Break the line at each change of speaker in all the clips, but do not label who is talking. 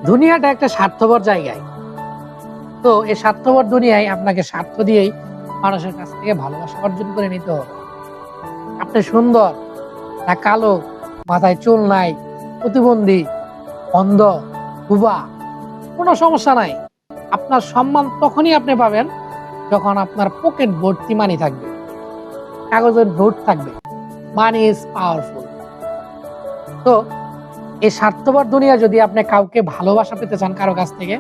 দুনিয়াটা একটা স্বার্থপর জায়গায়। তো এই স্বার্থপর দুনিয়ায় আপনাকে স্বার্থ দিয়েই মানুষের কাছ থেকে ভালোবাসা অর্জন করে নিতে হবে। আপনি সুন্দর না কালো, মাথায় চুল নাই, প্রতিবন্ধী, অন্ধ, বোবা, কোনো সমস্যা নাই। আপনার সম্মান তখনই আপনি পাবেন যখন আপনার পকেট ভর্তি মানি থাকবে, কাগজের নোট থাকবে। Money is powerful. তো এই স্বার্থপর দুনিয়া যদি আপনি কাউকে ভালোবাসা পেতে চান কারো কাছ থেকে,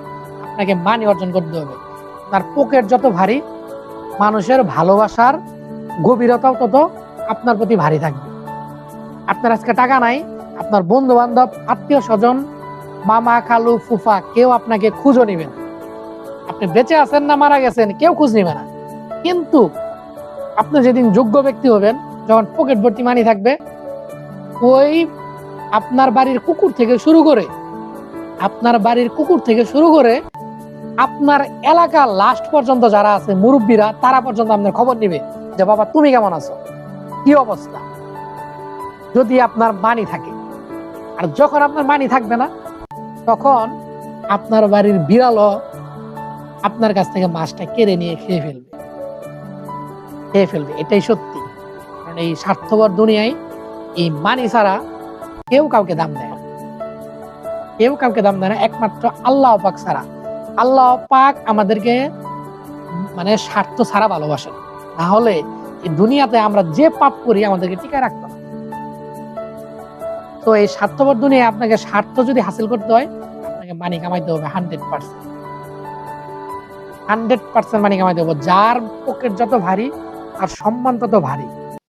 আপনাকে মানি অর্জন করতে হবে। আপনার পকেট যত ভারী, মানুষের ভালোবাসার গভীরতাও তত আপনার প্রতি ভারী থাকবে। আপনার আজকে টাকা নাই, আপনার বন্ধু বান্ধব, আত্মীয় স্বজন, মামা, খালু, ফুফা কেউ আপনাকে খুঁজও নিবে না। আপনি বেঁচে আছেন না মারা গেছেন কেউ খোঁজ নিবে না। কিন্তু আপনি যেদিন যোগ্য ব্যক্তি হবেন, যখন পকেট ভর্তি মানি থাকবে, ওই আপনার বাড়ির কুকুর থেকে শুরু করে আপনার এলাকার লাস্ট পর্যন্ত যারা আছে মুরব্বীরা, তারা পর্যন্ত আপনার খবর নিবে যে বাবা তুমি কেমন আছো, কি অবস্থা, যদি আপনার মানি থাকে। আর যখন আপনার মানি থাকবে না, তখন আপনার বাড়ির বিড়ালও আপনার কাছ থেকে মাছটা কেড়ে নিয়ে খেয়ে ফেলবে। এটাই সত্যি। কারণ এই স্বার্থপর দুনিয়ায় এই মানি ছাড়া কেউ কাউকে দাম দেয় না। একমাত্র আল্লাহ পাক ছাড়া। আল্লাহ পাক আমাদেরকে মানে স্বার্থ ছাড়া ভালোবাসেন, না হলে এই দুনিয়াতে আমরা যে পাপ করি আমাদেরকে টিকায় রাখতো না। তো এই স্বার্থপর দুনিয়ায় আপনাকে স্বার্থ যদি হাসিল করতে হয়, আপনাকে মানি কামাইতে হবে 100% মানি কামাইতে হবে। যার পকেট যত ভারী, তার সম্মান তত ভারী।